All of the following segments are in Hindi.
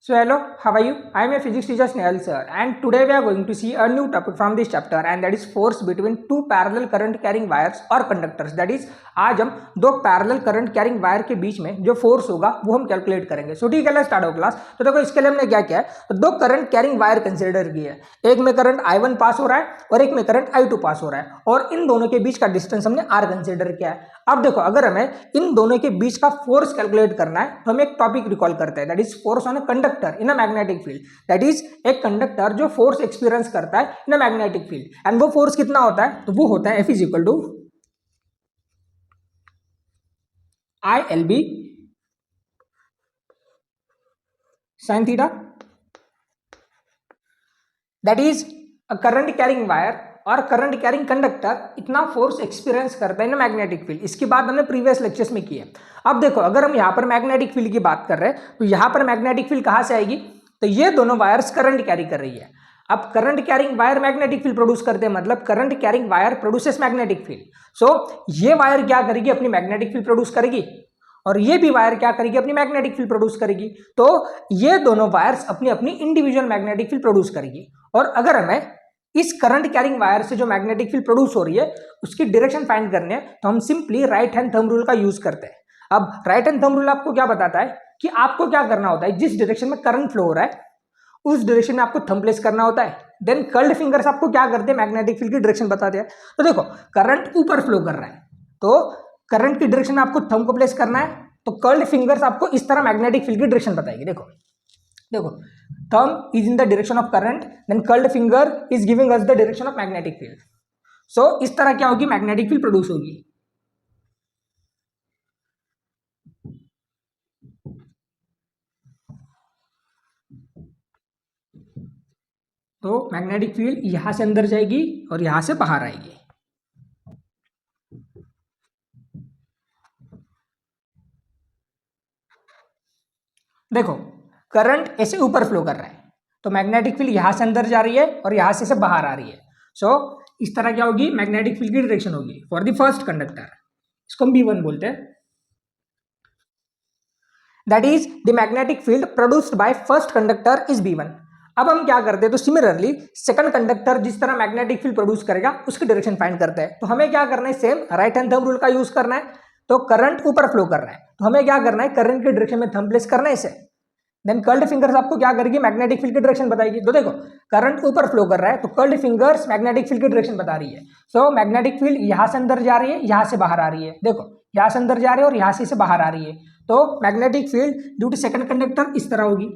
So hello, how are you? I am a physics teacher Snehal sir, and today we are going to see a new topic from this chapter, and that is force between two parallel current carrying wires or conductors. That is, आज हम दो पैरेलल करंट कैरिंग वायर के बीच में जो फोर्स होगा वो हम कैलकुलेट करेंगे. सो ठीक है, स्टार्ट हो क्लास. तो देखो इसके लिए हमने क्या किया है, तो दो करंट कैरिंग वायर कंसिडर की है. एक में करंट I1 पास हो रहा है और एक में करंट I2 पास हो रहा है, और इन दोनों के बीच का डिस्टेंस हमने R कंसिडर किया है. अब देखो, अगर हमें इन दोनों के बीच का फोर्स कैलकुलेट करना है तो हम एक टॉपिक रिकॉल करते हैं, that is force on a conductor in a magnetic field. That is एक कंडक्टर जो फोर्स एक्सपीरियंस करता है in a magnetic field, and वो फोर्स कितना होता है, तो वो होता है F is equal to ILB sin theta. That is a current carrying wire और करंट कैरिंग कंडक्टर इतना फोर्स एक्सपीरियंस करता है ना मैग्नेटिक फील्ड. इसकी बात हमने प्रीवियस लेक्चर्स में की है. अब देखो, अगर हम यहाँ पर मैग्नेटिक फील्ड की बात कर रहे हैं तो यहाँ पर मैग्नेटिक फील्ड कहाँ से आएगी, तो ये दोनों वायर्स करंट कैरी कर रही है. अब current carrying wire magnetic field produce करते हैं, मतलब current carrying wire produces magnetic field. So ये वायर क्या करेगी, अपनी मैग्नेटिक फील्ड प्रोड्यूस करेगी, और ये भी वायर क्या करेगी, अपनी मैग्नेटिक फील्ड प्रोड्यूस करेगी. तो ये दोनों वायर्स अपनी अपनी इंडिविजुअल मैग्नेटिक फील्ड प्रोड्यूस करेगी. और अगर हमें इस करंट कैरिंग वायर से जो मैग्नेटिक फील्ड प्रोड्यूस हो रही है उसकी डायरेक्शन फाइंड करनी है, तो हम simply write hand thumb rule का यूज करते हैं. अब राइट हैंड थंब रूल आपको क्या बताता है कि आपको क्या करना होता है, जिस डायरेक्शन में करंट फ्लो हो रहा है उस डायरेक्शन में आपको थंब प्लेस करना होता है. देन कर्ल्ड फिंगर्स आपको क्या करते हैं, मैग्नेटिक फील्ड की डायरेक्शन बताते हैं. तो देखो, करंट ऊपर फ्लो कर रहा है तो करंट की डायरेक्शन में आपको थंब को प्लेस करना है, तो कर्ल्ड फिंगर्स आपको इस तरह मैग्नेटिक फील्ड की डायरेक्शन बताएगी. देखो देखो, thumb is in the direction of current, then curled finger is giving us the direction of magnetic field. So इस तरह क्या होगी, मैग्नेटिक फील्ड प्रोड्यूस होगी. तो मैग्नेटिक फील्ड यहां से अंदर जाएगी और यहां से बाहर आएगी. देखो, करंट ऐसे ऊपर फ्लो कर रहा है तो मैग्नेटिक फील्ड यहां से अंदर जा रही है और यहां से बाहर आ रही है. सो इस तरह क्या होगी, मैग्नेटिक फील्ड की डायरेक्शन होगी फॉर द फर्स्ट कंडक्टर. इसको हम B1 बोलते हैं. That is the magnetic field produced by first conductor is B1. अब हम क्या करते हैं, तो सिमिलरली सेकंड कंडक्टर जिस तरह मैग्नेटिक फील्ड प्रोड्यूस करेगा उसकी डायरेक्शन फाइंड करते हैं. तो हमें क्या करना है, same right hand thumb rule का यूज करना है. तो करंट ऊपर फ्लो कर रहा है तो हमें क्या करना है, करंट की डायरेक्शन में थंब प्लेस करना है इसे. देन कर्ल्ड फिंगर्स आपको क्या करेगी, मैग्नेटिक फील्ड की डायरेक्शन बताएगी. तो देखो, करंट ऊपर फ्लो कर रहा है तो कर्ल्ड फिंगर्स मैग्नेटिक फील्ड की डायरेक्शन बता रही है. सो मैग्नेटिक फील्ड यहां से अंदर जा रही है, यहां से बाहर आ रही है. देखो, यहां से अंदर जा रही है और यहां से बाहर आ रही है. तो magnetic field due to second conductor इस तरह होगी.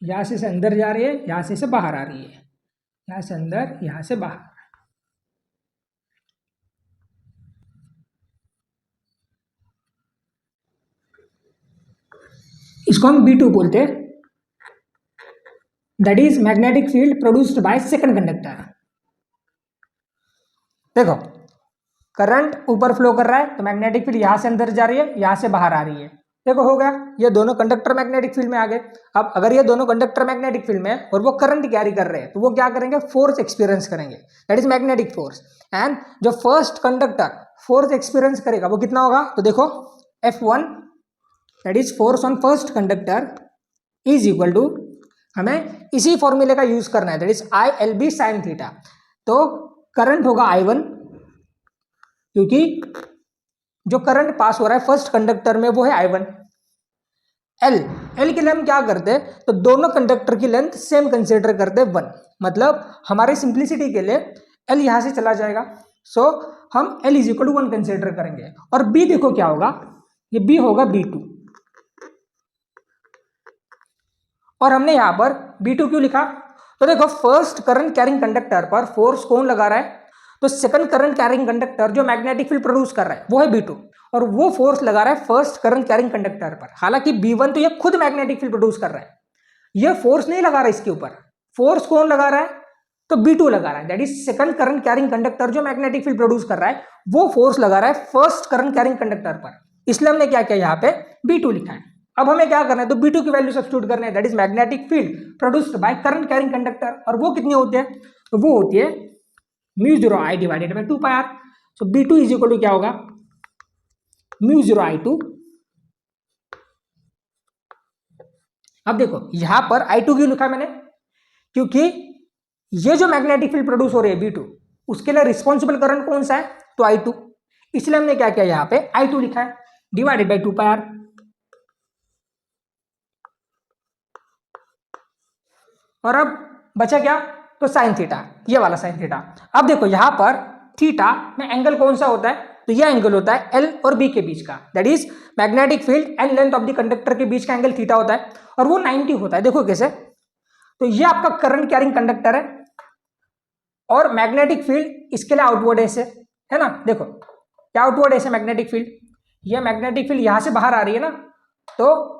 यहां से अंदर जा रही है, यहां से बाहर आ रही है, यहां से अंदर, यहां से बाहर. इसको हम B2 बोलते हैं. That is magnetic field produced by second conductor. देखो, करंट ऊपर फ्लो कर रहा है तो मैग्नेटिक फील्ड यहां से अंदर जा रही है, यहां से बाहर आ रही है. देखो, हो गया, ये दोनों कंडक्टर मैग्नेटिक फील्ड में आ गए. अब अगर ये दोनों कंडक्टर मैग्नेटिक फील्ड में है और वो करंट कैरी कर रहे हैं तो वो क्या करेंगे, फोर्स एक्सपीरियंस करेंगे, that is magnetic force. And जो फर्स्ट कंडक्टर फोर्स एक्सपीरियंस करेगा वो कितना होगा, तो देखो F1 that is force on first conductor is equal to, हमें इसी फॉर्मूले का यूज करना है, that is ILB sin theta. तो करंट होगा I1 क्योंकि जो करंट पास हो रहा है फर्स्ट कंडक्टर में वो है I1. L के लिए हम क्या करते हैं, तो दोनों कंडक्टर की लेंथ सेम कंसीडर करते हैं 1. मतलब हमारे सिंप्लिसिटी के लिए L यहां से चला जाएगा. सो हम L is equal to 1 consider करेंगे. और B देखो क्या होगा, ये B होगा B2. और हमने यहां पर B2 क्यों लिखा, तो देखो फर्स्ट करंट कैरिंग कंडक्टर पर फोर्स कौन लगा रहा है, तो सेकंड करंट कैरिंग कंडक्टर जो मैग्नेटिक फील्ड प्रोड्यूस कर रहा है वो है B2, और वो फोर्स लगा रहा है फर्स्ट करंट कैरिंग कंडक्टर पर. हालांकि B1 तो ये खुद मैग्नेटिक फील्ड प्रोड्यूस कर रहा है, ये फोर्स नहीं लगा रहा है इसके ऊपर. फोर्स कौन लगा रहा है, तो B2 लगा रहा है. That is second current carrying conductor जो मैग्नेटिक फील्ड प्रोड्यूस कर रहा है वो फोर्स लगा रहा है फर्स्ट करंट कैरिंग कंडक्टर पर. इसलिए हमने क्या किया, यहाँ पे B2 लिखा है. अब हमें क्या करना है, तो B2 की वैल्यू सब्स्टिट्यूट करना है, that is magnetic field produced by current carrying conductor, और वो कितनी होती है, तो वो होती है μ0I divided by 2πr। So B2 is equal to क्या होगा, μ0I2। अब देखो यहां पर I2 क्यों लिखा मैंने, क्योंकि ये जो मैग्नेटिक फील्ड प्रोड्यूस हो रही है B2, उसके लिए रिस्पॉन्सिबल करंट कौन सा है, तो I2, इसलिए हमने क्या किया यहां पे I2 लिखा है डिवाइडेड बाय 2πr। और अब बचा क्या, तो साइन थीटा, ये वाला साइन थीटा। अब देखो यहां पर थीटा में एंगल कौन सा होता है, तो ये एंगल होता है L और B के बीच का, that is magnetic field and length of the conductor के बीच का एंगल थीटा होता है, और वो 90 होता है। देखो कैसे, तो ये आपका करंट कैरिंग कंडक्टर है और मैग्नेटिक फील्ड इसके लिए आउटवर्ड ऐसे है ना, देखो क्या आउटवर्ड ऐसे मैग्नेटिक फील्ड, ये मैग्नेटिक फील्ड यहां से बाहर आ रही है ना, तो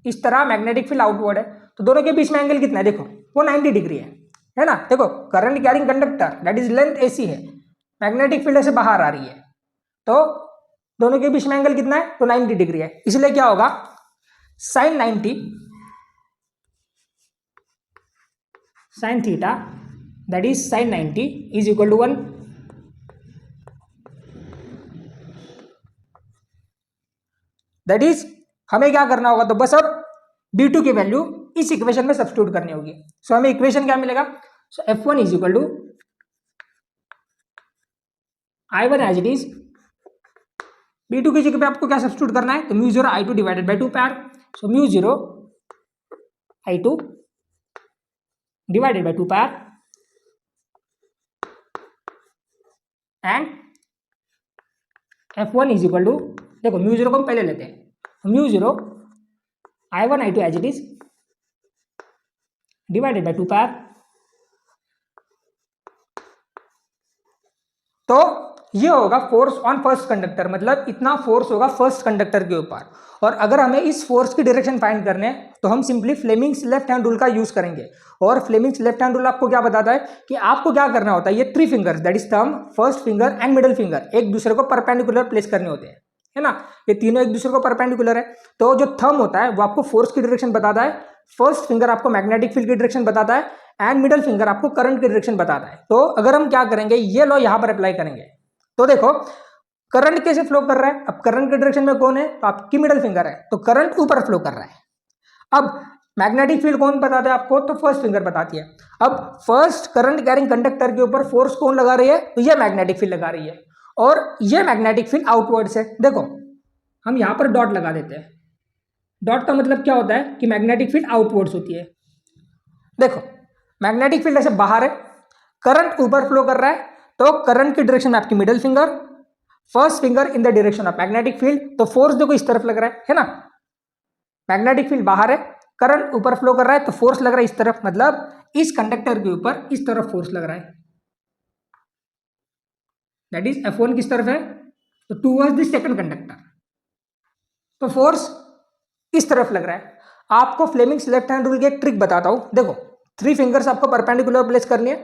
इस तरह मैग्नेटिक फील्ड आउटवर्ड है, तो दोनों के बीच में एंगल कितना है, देखो वो 90 डिग्री है ना। देखो current carrying conductor that is length AC है, मैग्नेटिक फील्ड से बाहर आ रही है, तो दोनों के बीच में एंगल कितना है, तो 90 डिग्री है। इसलिए क्या होगा, sine 90 sine theta that is sine 90 is equal to 1। That is हमें क्या करना होगा, तो बस अब B2 की वैल्यू इस इक्वेशन में सब्स्टिट्यूट करनी होगी। सो हमें इक्वेशन क्या मिलेगा, so F1 is equal to I1 as it is, B2 की जगह पे आपको क्या सब्स्टिट्यूट करना है, तो μ0I2 divided by 2πr। So μ0I2 divided by 2πr and F1 is equal to, देखो μ0 को हम पहले लेते हैं, μ0 I1 I2 as it is divided by 2πr। तो ये होगा फोर्स ऑन फर्स्ट कंडक्टर, मतलब इतना फोर्स होगा फर्स्ट कंडक्टर के ऊपर। और अगर हमें इस फोर्स की डायरेक्शन फाइंड करने हैं तो हम simply Fleming's left hand rule का यूज करेंगे। और फ्लेमिंग्स लेफ्ट हैंड रूल आपको क्या बताता है कि आपको क्या करना होता है, ये 3 fingers that is thumb, first finger and middle finger एक दूसरे को परपेंडिकुलर प्लेस करने होते हैं, है ना। ये तीनों एक दूसरे को परपेंडिकुलर है, तो जो थंब होता है वो आपको फोर्स की डायरेक्शन बताता है, फर्स्ट फिंगर आपको मैग्नेटिक फील्ड की डायरेक्शन बताता है, एंड मिडिल फिंगर आपको करंट की डायरेक्शन बताता है। तो अगर हम क्या करेंगे, ये लॉ यहां पर अप्लाई करेंगे, तो देखो करंट कैसे फ्लो कर रहा है, अब करंट के डायरेक्शन में कौन है, तो आपकी मिडिल फिंगर है, तो करंट ऊपर फ्लो कर रहा है। अब मैग्नेटिक फील्ड कौन बताता है आपको, तो फर्स्ट फिंगर बताती है। अब फर्स्ट करंट कैरिंग कंडक्टर के ऊपर फोर्स कौन लगा रही है, तो ये मैग्नेटिक फील्ड लगा रही है, और ये मैग्नेटिक फील्ड आउटवर्ड से, देखो हम यहां पर डॉट लगा देते हैं। डॉट का मतलब क्या होता है कि मैग्नेटिक फील्ड आउटवर्ड्स होती है। देखो मैग्नेटिक फील्ड ऐसे बाहर है, करंट ऊपर फ्लो कर रहा है, तो करंट की डायरेक्शन में आपकी middle finger, first finger in the direction of magnetic field, तो फोर्स देखो इस तरफ लग रहा है ना, मैग्नेटिक फील्ड बाहर है, करंट ऊपर फ्लो कर रहा है, तो फोर्स लग रहा है इस तरफ, मतलब इस कंडक्टर के ऊपर इस तरफ फोर्स लग रहा है, दैट इज F1 किस तरफ है, तो टूवर्ड्स द सेकंड कंडक्टर, तो फोर्स इस तरफ लग रहा है। आपको फ्लेमिंग्स लेफ्ट हैंड रूल की एक ट्रिक बताता हूं, देखो 3 फिंगर्स आपको परपेंडिकुलर प्लेस करनी है।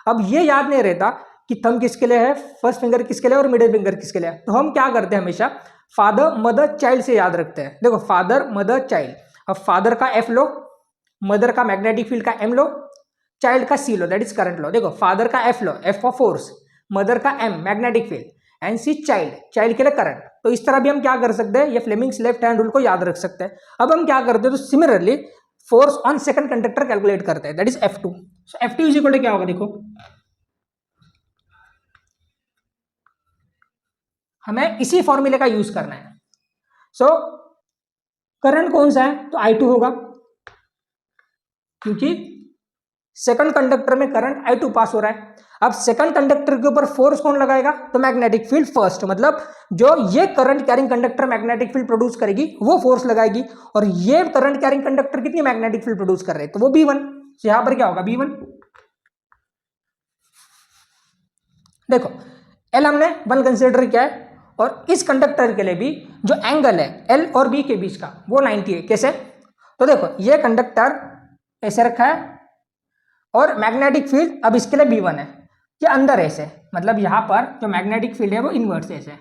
अब ये याद नहीं रहता कि थंब किसके लिए है, फर्स्ट फिंगर किसके लिए और मिडिल फिंगर किसके लिए है, तो हम क्या करते हैं हमेशा फादर मदर चाइल्ड से याद रखते हैं। देखो फादर मदर चाइल्ड, अब फादर का F लो, मदर का मैग्नेटिक फील्ड का M लो, चाइल्ड का C लो दैट इज करंट लो। देखो फादर का F लो, F फॉर फोर्स, मदर का M magnetic field and C child, child के लिए करंट। तो इस तरह भी हम क्या कर सकते हैं, ये फ्लेमिंग्स लेफ्ट हैंड रूल को याद रख सकते हैं। अब हम क्या करते हैं, तो similarly force on second conductor calculate करते हैं, that is F2। So F2 is equal to क्या होगा, देखो हमें इसी फॉर्मूले का यूज करना है। सो करंट कौन सा है, तो I2 होगा, क्योंकि सेकंड कंडक्टर में करंट I2 पास हो रहा है। अब सेकंड कंडक्टर के ऊपर फोर्स कौन लगाएगा, तो मैग्नेटिक फील्ड फर्स्ट, मतलब जो ये current carrying conductor magnetic field produce करेगी वो फोर्स लगाएगी, और ये करंट कैरिंग कंडक्टर कितनी मैग्नेटिक फील्ड प्रोड्यूस कर रहे हैं, तो वो B1। तो यहां पर क्या होगा, B1। देखो L हमने 1 कंसिडर किया है, और इस कंडक्टर के लिए भी जो एंगल है L और B के बीच का वो 90 है। कैसे, तो देखो ये कंडक्टर ऐसे रखा है, और मैग्नेटिक फील्ड अब इसके लिए B1 है, ये अंदर ऐसे, मतलब यहां पर जो मैग्नेटिक फील्ड है वो इनवर्स ऐसे है,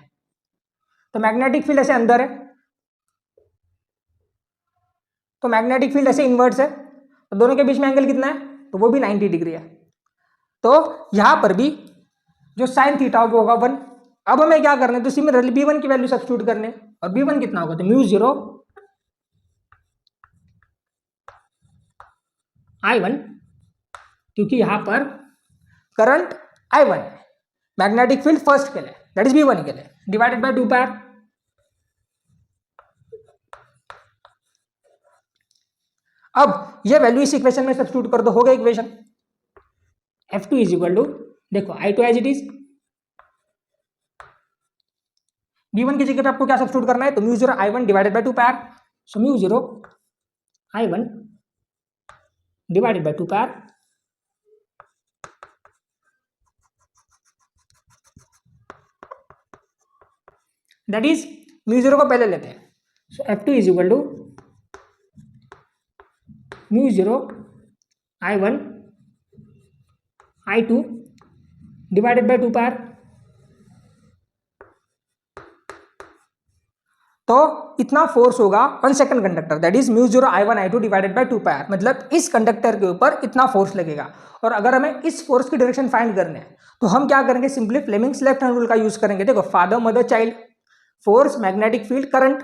तो मैग्नेटिक फील्ड ऐसे अंदर है, तो मैग्नेटिक फील्ड ऐसे इन्वर्स है, तो दोनों के बीच में एंगल कितना है, तो वो भी 90 डिग्री है। तो यहां पर भी जो साइन थीटा वो होगा 1। अब हमें क्या करना है, तो सिमिलरली b1 की वैल्यू सब्स्टिट्यूट करने, और b1 कितना होगा, तो μ0 I1, क्योंकि यहां पर करंट I1 है, मैग्नेटिक फील्ड फर्स्ट के लिए दैट इज b1 के लिए, डिवाइडेड बाय 2 पार। अब ये वैल्यू इस इक्वेशन में सब्स्टिट्यूट कर दो, हो गया equation. F2 is equal to, देखो I2 as it is, b1 की जगह पे आपको क्या सब्स्टिट्यूट करना है, तो μ0 I1 डिवाइडेड बाय 2 पार। सो μ0 I1 डिवाइडेड बाय 2 पार, दैट इज μ0 को पहले लेते हैं। So F2 is equal to μ0 I1 I2 divided by 2 पार। तो इतना फोर्स होगा on second conductor, that is μ0 I1 I2 divided by 2 पार, मतलब इस कंडक्टर के ऊपर इतना फोर्स लगेगा। और अगर हमें इस फोर्स की डायरेक्शन फाइंड करने हैं तो हम क्या करेंगे, simply Fleming's left hand rule का यूज करेंगे। देखो father mother child, force magnetic field current.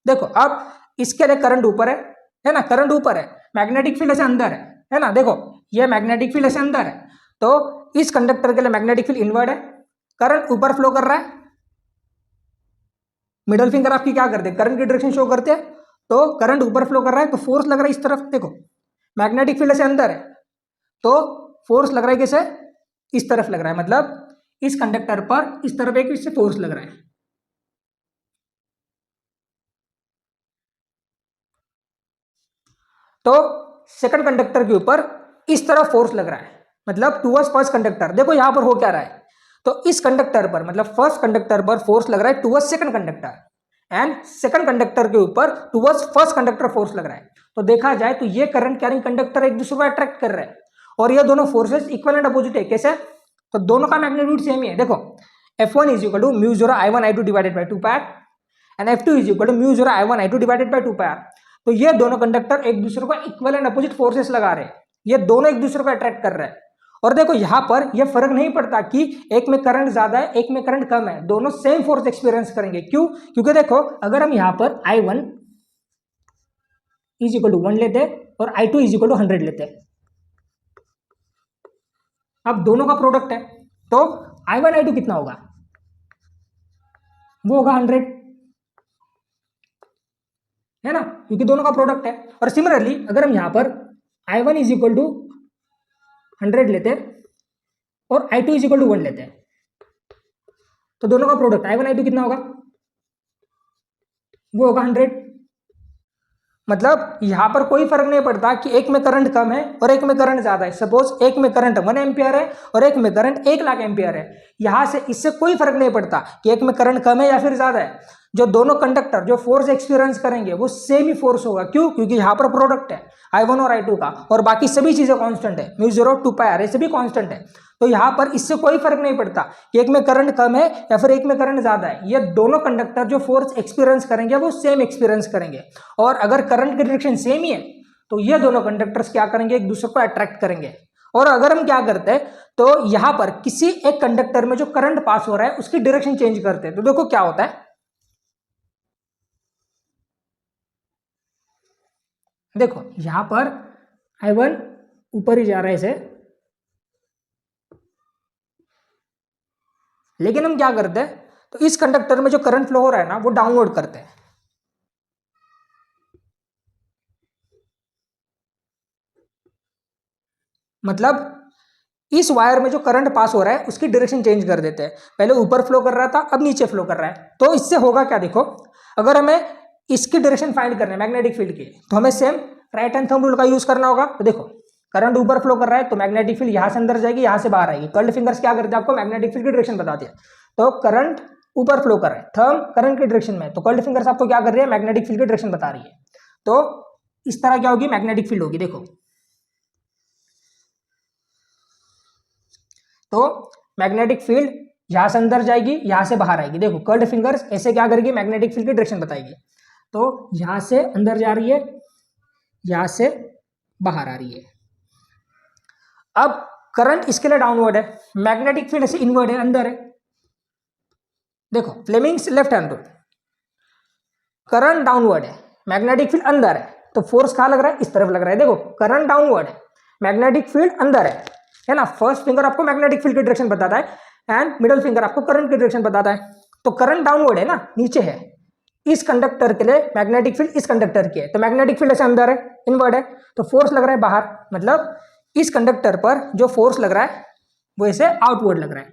देखो अब इसके लिए करंट ऊपर है ना, करंट ऊपर है, मैग्नेटिक फील्ड ऐसे अंदर है ना। देखो ये मैग्नेटिक फील्ड ऐसे अंदर है, तो इस कंडक्टर के लिए मैग्नेटिक फील्ड इनवर्ड है, करंट ऊपर फ्लो कर रहा है। मिडल फिंगर आपकी क्या करते हैं, करंट की डायरेक्शन शो करते हैं, तो करंट ऊपर फ्लो कर रहा है, तो फोर्स लग रहा है इस तरफ। देखो मैग्नेटिक फील्ड ऐसे अंदर है, तो फोर्स लग रहा है कैसे, इस तरफ लग रहा है, मतलब इस कंडक्टर पर इस तरफ एक इससे फोर्स लग रहा है। तो सेकंड कंडक्टर के ऊपर इस तरफ फोर्स लग रहा है, मतलब टुवर्ड्स फर्स्ट कंडक्टर। देखो यहां पर हो क्या रहा है, तो इस कंडक्टर पर मतलब फर्स्ट कंडक्टर पर फोर्स लग रहा है towards second conductor, and second conductor के ऊपर टुवर्ड्स फर्स्ट कंडक्टर फोर्स लग रहा है। तो देखा जाए तो ये करंट कैरिंग कंडक्टर एक दूसरे को अट्रैक्ट कर रहे हैं, और ये दोनों फोर्सेस इक्वल एंड अपोजिट है। कैसे, तो दोनों का मैग्नीट्यूड सेम ही है। देखो F1 is equal to μ0 I1 I2 divided by 2 पार, and F2 is equal to μ0 I1 I2 divided by 2 पार। तो ये दोनों कंडक्टर एक दूसरे को इक्वल एंड अपोजिट फोर्सेस लगा रहे हैं, ये दोनों एक दूसरे को अट्रैक्ट कर रहे हैं। और देखो यहां पर यह फर्क नहीं पड़ता कि एक में करंट ज्यादा है एक में करंट कम है, दोनों सेम फोर्स एक्सपीरियंस करेंगे। क्यों, क्योंकि देखो अगर हम यहां पर I1 इज इक्वल टू 1 लेते और I2 इज इक्वल टू 100 लेते, अब दोनों का प्रोडक्ट है, तो I1 I2 कितना होगा, वो होगा 100, है ना, क्योंकि दोनों का प्रोडक्ट है। और सिमिलरली अगर हम यहां पर I1 इज इक्वल टू 100 लेते और I2 इज इक्वल टू 1 लेते हैं, तो दोनों का प्रोडक्ट I1 I2 कितना होगा, वो होगा 100। मतलब यहां पर कोई फर्क नहीं पड़ता कि एक में करंट कम है और एक में करंट ज्यादा है। सपोज एक में करंट 1 एम्पियर है और एक में करंट 1 लाख एम्पियर है, यहां से इससे कोई फर्क नहीं पड़ता कि एक में करंट कम है या फिर ज्यादा है। जो दोनों कंडक्टर जो फोर्स एक्सपीरियंस करेंगे वो सेम ही फोर्स होगा। क्यों, क्योंकि यहां पर प्रोडक्ट है I1 और I2 का, और बाकी सभी चीजें कांस्टेंट है, μ0 2 पाई r ये सभी कांस्टेंट है। तो यहां पर इससे कोई फर्क नहीं पड़ता कि एक में करंट कम है या फिर एक में करंट ज्यादा है, ये दोनों कंडक्टर जो फोर्स एक्सपीरियंस करेंगे वो सेम एक्सपीरियंस करेंगे। और अगर करंट की डायरेक्शन सेम ही है तो ये दोनों कंडक्टर्स क्या करेंगे, एक दूसरे को अट्रैक्ट करेंगे। और अगर हम क्या करते हैं, तो यहां पर किसी एक कंडक्टर में जो करंट पास हो रहा है उसकी डायरेक्शन चेंज करते हैं, तो देखो क्या होता है। देखो यहां पर I1 ऊपर ही जा रहा है इसे, लेकिन हम क्या करते हैं, तो इस कंडक्टर में जो करंट फ्लो हो रहा है ना वो डाउनवर्ड करते हैं। मतलब इस वायर में जो करंट पास हो रहा है उसकी डायरेक्शन चेंज कर देते हैं। पहले ऊपर फ्लो कर रहा था, अब नीचे फ्लो कर रहा है। तो इससे होगा क्या, देखो अगर हमें इसकी डायरेक्शन फाइंड करना है मैग्नेटिक फील्ड की, तो हमें same right hand thumb rule का यूज करना होगा। तो देखो करंट ऊपर फ्लो कर रहा है तो मैग्नेटिक फील्ड यहां से अंदर जाएगी, यहां से बाहर आएगी। कर्ल्ड फिंगर्स क्या करते हैं, आपको मैग्नेटिक फील्ड की डायरेक्शन बताती है। तो करंट ऊपर फ्लो कर रहा है, थंब करंट की डायरेक्शन में, तो कर्ल्ड फिंगर्स आपको क्या कर रही है, मैग्नेटिक फील्ड की डायरेक्शन बता रही है। तो इस तरह क्या होगी, मैग्नेटिक फील्ड होगी। देखो तो मैग्नेटिक फील्ड यहां से अंदर जाएगी, यहां से बाहर आएगी। देखो कर्ल्ड फिंगर्स ऐसे क्या करेगी, मैग्नेटिक फील्ड की डायरेक्शन बताएगी। तो यहां से अंदर जा रही है, यहां से बाहर आ रही है। अब करंट इसके लिए डाउनवर्ड है, मैग्नेटिक फील्ड ऐसे इनवर्ड है, अंदर है। देखो Fleming's left hand rule, current downward है, मैग्नेटिक फील्ड अंदर है, तो फोर्स कहां लग रहा है? इस तरफ लग रहा है। देखो करंट डाउनवर्ड है, मैग्नेटिक फील्ड अंदर है ना। फर्स्ट फिंगर आपको मैग्नेटिक फील्ड की डायरेक्शन बताता है एंड मिडिल फिंगर आपको करंट की डायरेक्शन बताता है। तो करंट डाउनवर्ड है ना, नीचे है। इस कंडक्टर के लिए मैग्नेटिक फील्ड इस कंडक्टर की है, तो मैग्नेटिक फील्ड ऐसे अंदर है, इनवर्ड है, तो फोर्स लग रहा है बाहर। मतलब इस कंडक्टर पर जो फोर्स लग रहा है वो ऐसे आउटवर्ड लग रहा है।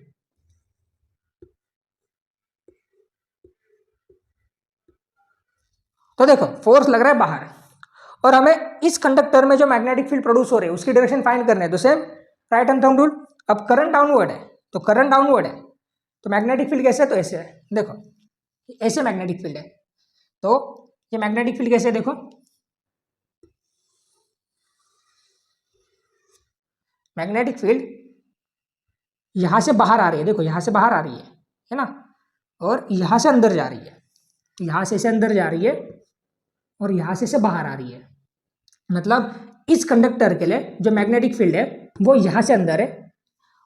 तो देखो फोर्स लग रहा है बाहर, और हमें इस कंडक्टर में जो मैग्नेटिक फील्ड प्रोड्यूस हो रही है उसकी डायरेक्शन फाइंड करने है। तो same right hand thumb rule. अब करंट डाउनवर्ड है, तो करंट डाउनवर्ड है, तो मैग्नेटिक फील्ड कैसे है? तो ऐसे है। देखो ऐसे मैग्नेटिक फील्ड है, तो ये मैग्नेटिक फील्ड कैसे है? देखो मैग्नेटिक फील्ड यहां से बाहर आ रही है, देखो यहां से बाहर आ रही है ना, और यहां से अंदर जा रही है। यहां से अंदर जा रही है और यहां से बाहर आ रही है। मतलब इस कंडक्टर के लिए जो मैग्नेटिक फील्ड है वो यहां से अंदर है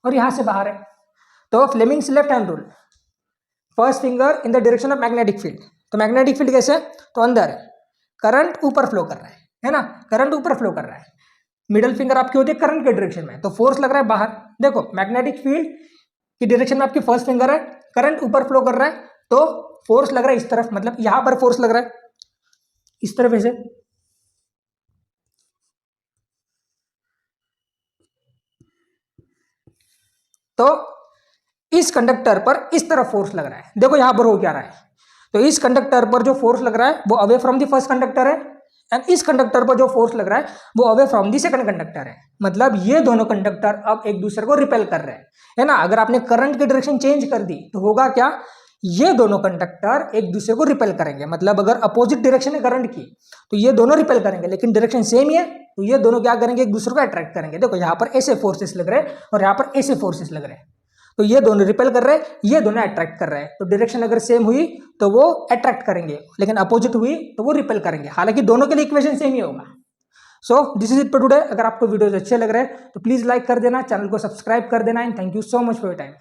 और यहां से बाहर है। तो Fleming's left hand rule, first finger in the direction of magnetic field. तो मैग्नेटिक फील्ड कैसे है? तो अंदर है, करंट ऊपर फ्लो कर रहा है ना, करंट ऊपर फ्लो कर रहा है। मिडिल फिंगर आपकी होती है करंट के डायरेक्शन में, तो फोर्स लग रहा है बाहर। देखो मैग्नेटिक फील्ड की डायरेक्शन में आपकी फर्स्ट फिंगर है, करंट ऊपर फ्लो कर रहा है, तो फोर्स लग रहा है इस तरफ, मतलब यहां पर फोर्स लग रहा है इस तरफ ऐसे। तो इस कंडक्टर पर इस तरफ फोर्स लग रहा है। देखो यहां पर हो क्या रहा है, तो इस कंडक्टर पर जो फोर्स लग रहा है वो away from the first conductor है, एंड इस कंडक्टर पर जो फोर्स लग रहा है वो away from the second conductor है। मतलब ये दोनों कंडक्टर अब एक दूसरे को रिपेल कर रहे हैं, है ना। अगर आपने करंट की डायरेक्शन चेंज कर दी तो होगा क्या? ये दोनों कंडक्टर एक दूसरे को रिपेल करेंगे। मतलब अगर अपोजिट डायरेक्शन है करंट की तो ये दोनों रिपेल करेंगे, लेकिन डायरेक्शन सेम ही है तो ये दोनों क्या करेंगे? एक दूसरे को अट्रैक्ट करेंगे। देखो यहाँ पर ऐसे फोर्सेस लग रहे हैं और यहाँ पर ऐसे फोर्सेस लग रहे हैं, तो ये दोनों रिपेल कर रहे हैं, ये दोनों अट्रैक्ट कर रहे हैं। तो डायरेक्शन अगर सेम हुई तो वो अट्रैक्ट करेंगे, लेकिन अपोजिट हुई तो वो रिपेल करेंगे। हालांकि दोनों के लिए इक्वेशन सेम ही होगा। So this is it for today. अगर आपको वीडियोस अच्छे लग रहे हैं तो प्लीज लाइक कर देना, चैनल को सब्सक्राइब कर देना, and thank you so much for your time.